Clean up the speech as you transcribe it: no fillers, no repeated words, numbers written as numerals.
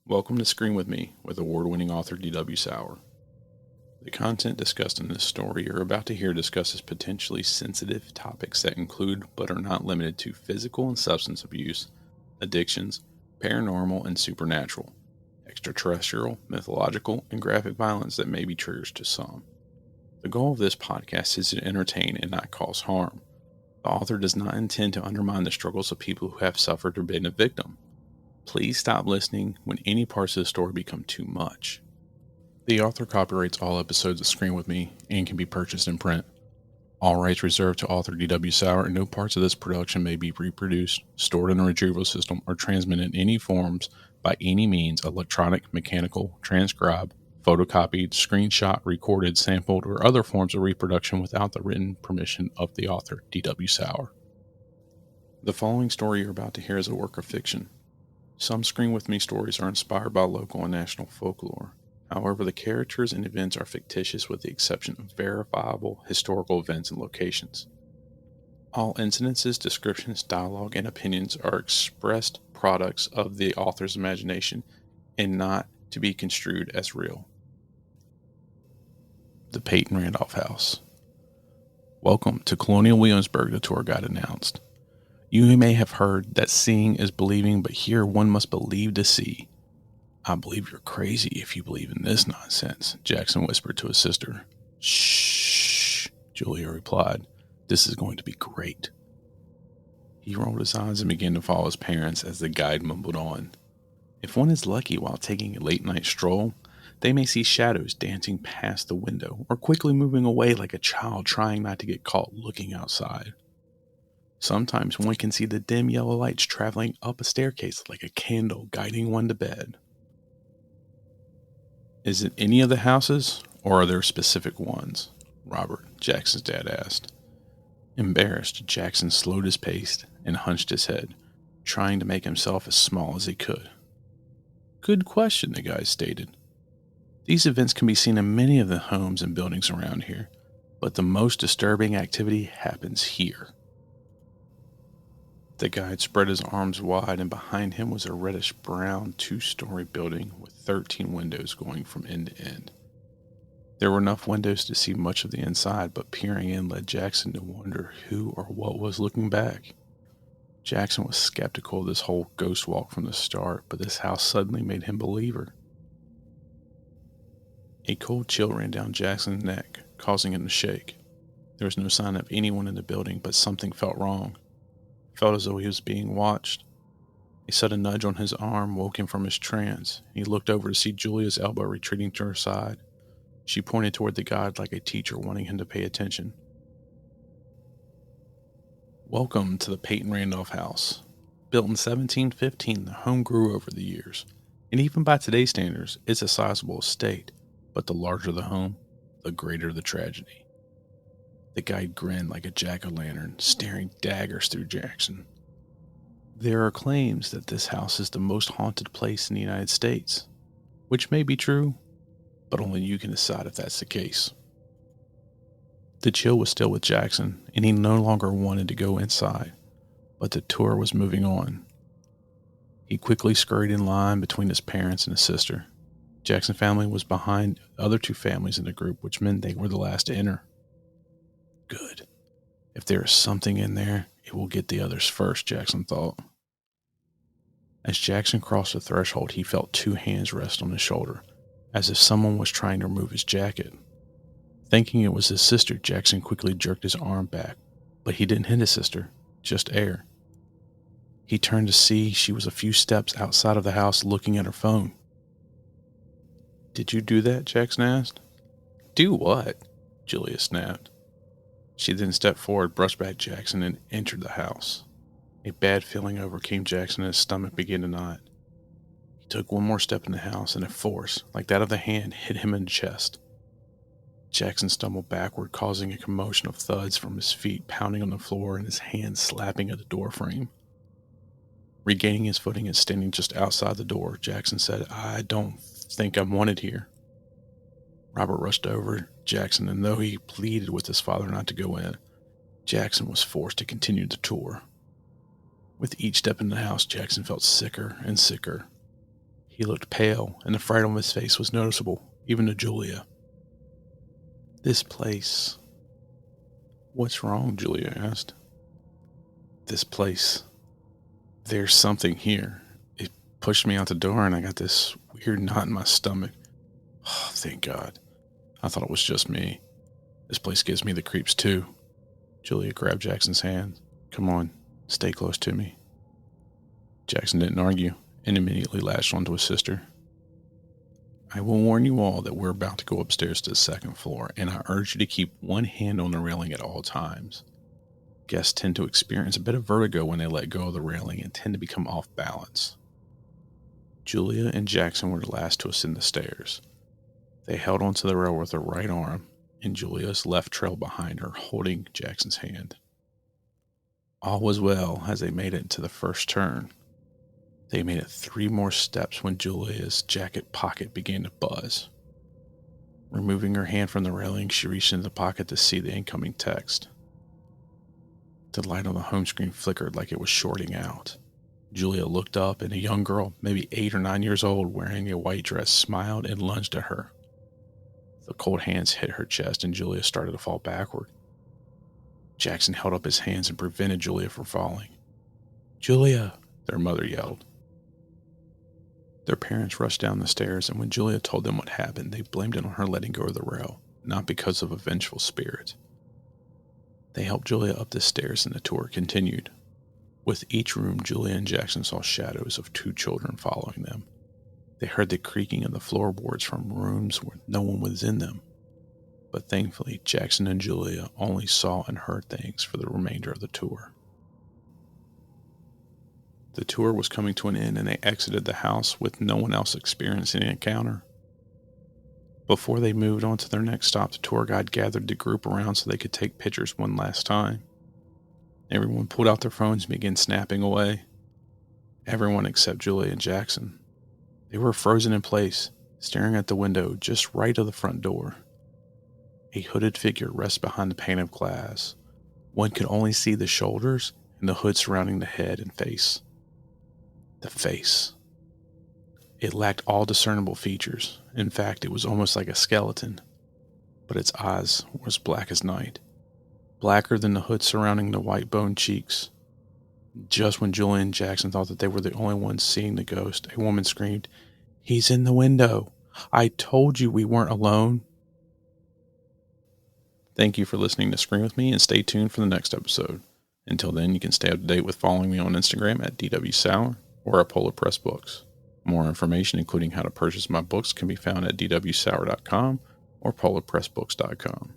Welcome to Screen With Me with award-winning author D.W. Sauer. The content discussed in this story you're about to hear discusses potentially sensitive topics that include but are not limited to physical and substance abuse, addictions, paranormal and supernatural, extraterrestrial, mythological, and graphic violence that may be triggers to some. The goal of this podcast is to entertain and not cause harm. The author does not intend to undermine the struggles of people who have suffered or been a victim. Please stop listening when any parts of the story become too much. The author copyrights all episodes of Screen With Me and can be purchased in print. All rights reserved to author D.W. Sauer, and no parts of this production may be reproduced, stored in a retrieval system, or transmitted in any forms by any means electronic, mechanical, transcribed, photocopied, screenshot, recorded, sampled, or other forms of reproduction without the written permission of the author, D.W. Sauer. The following story you're about to hear is a work of fiction. Some Screen With Me stories are inspired by local and national folklore. However, the characters and events are fictitious with the exception of verifiable historical events and locations. All incidences, descriptions, dialogue, and opinions are expressed products of the author's imagination and not to be construed as real. The Peyton Randolph House. Welcome to Colonial Williamsburg, the tour guide announced. You may have heard that seeing is believing, but here one must believe to see. I believe you're crazy if you believe in this nonsense, Jackson whispered to his sister. Shh, Julia replied. This is going to be great. He rolled his eyes and began to follow his parents as the guide mumbled on. If one is lucky while taking a late-night stroll, they may see shadows dancing past the window or quickly moving away like a child trying not to get caught looking outside. Sometimes one can see the dim yellow lights traveling up a staircase like a candle guiding one to bed. Is it any of the houses, or are there specific ones? Robert, Jackson's dad asked. Embarrassed, Jackson slowed his pace and hunched his head, trying to make himself as small as he could. Good question, the guy stated. These events can be seen in many of the homes and buildings around here, but the most disturbing activity happens here. The guide spread his arms wide, and behind him was a reddish-brown two-story building with 13 windows going from end to end. There were enough windows to see much of the inside, but peering in led Jackson to wonder who or what was looking back. Jackson was skeptical of this whole ghost walk from the start, but this house suddenly made him a believer. A cold chill ran down Jackson's neck, causing him to shake. There was no sign of anyone in the building, but something felt wrong. Felt as though he was being watched. A sudden nudge on his arm woke him from his trance. He looked over to see Julia's elbow retreating to her side. She pointed toward the guide like a teacher wanting him to pay attention. Welcome to the Peyton Randolph House. Built in 1715, the home grew over the years, and even by today's standards, it's a sizable estate, but the larger the home, the greater the tragedy. The guide grinned like a jack-o'-lantern, staring daggers through Jackson. There are claims that this house is the most haunted place in the United States, which may be true, but only you can decide if that's the case. The chill was still with Jackson, and he no longer wanted to go inside, but the tour was moving on. He quickly scurried in line between his parents and his sister. Jackson's family was behind the other two families in the group, which meant they were the last to enter. Good. If there is something in there, it will get the others first, Jackson thought. As Jackson crossed the threshold, he felt two hands rest on his shoulder, as if someone was trying to remove his jacket. Thinking it was his sister, Jackson quickly jerked his arm back, but he didn't hit his sister, just air. He turned to see she was a few steps outside of the house looking at her phone. Did you do that? Jackson asked. Do what? Julia snapped. She then stepped forward, brushed back Jackson, and entered the house. A bad feeling overcame Jackson and his stomach began to knot. He took one more step in the house, and a force, like that of the hand, hit him in the chest. Jackson stumbled backward, causing a commotion of thuds from his feet pounding on the floor and his hands slapping at the door frame. Regaining his footing and standing just outside the door, Jackson said, I don't think I'm wanted here. Robert rushed over Jackson, and though he pleaded with his father not to go in, Jackson was forced to continue the tour. With each step in the house, Jackson felt sicker and sicker. He looked pale, and the fright on his face was noticeable, even to Julia. "This place." "What's wrong?" Julia asked. "This place. There's something here. It pushed me out the door, and I got this weird knot in my stomach. Oh, thank God. I thought it was just me. This place gives me the creeps, too." Julia grabbed Jackson's hand. "Come on, stay close to me." Jackson didn't argue and immediately latched onto his sister. "I will warn you all that we're about to go upstairs to the second floor, and I urge you to keep one hand on the railing at all times. Guests tend to experience a bit of vertigo when they let go of the railing and tend to become off balance." Julia and Jackson were the last to ascend the stairs. They held onto the rail with their right arm, and Julia's left trailed behind her, holding Jackson's hand. All was well as they made it to the first turn. They made it 3 more steps when Julia's jacket pocket began to buzz. Removing her hand from the railing, she reached into the pocket to see the incoming text. The light on the home screen flickered like it was shorting out. Julia looked up, and a young girl, maybe 8 or 9 years old, wearing a white dress, smiled and lunged at her. The cold hands hit her chest, and Julia started to fall backward. Jackson held up his hands and prevented Julia from falling. "Julia!" their mother yelled. Their parents rushed down the stairs, and when Julia told them what happened, they blamed it on her letting go of the rail, not because of a vengeful spirit. They helped Julia up the stairs, and the tour continued. With each room, Julia and Jackson saw shadows of 2 children following them. They heard the creaking of the floorboards from rooms where no one was in them. But thankfully, Jackson and Julia only saw and heard things for the remainder of the tour. The tour was coming to an end, and they exited the house with no one else experiencing an encounter. Before they moved on to their next stop, the tour guide gathered the group around so they could take pictures one last time. Everyone pulled out their phones and began snapping away. Everyone except Julia and Jackson. They were frozen in place, staring at the window just right of the front door. A hooded figure rests behind the pane of glass. One could only see the shoulders and the hood surrounding the head and face. The face. It lacked all discernible features. In fact, it was almost like a skeleton. But its eyes were as black as night, blacker than the hood surrounding the white bone cheeks. Just when Julia and Jackson thought that they were the only ones seeing the ghost, a woman screamed, "He's in the window! I told you we weren't alone!" Thank you for listening to Scream With Me, and stay tuned for the next episode. Until then, you can stay up to date with following me on Instagram at DWSauer or at Polar Press Books. More information, including how to purchase my books, can be found at dwsauer.com or polarpressbooks.com.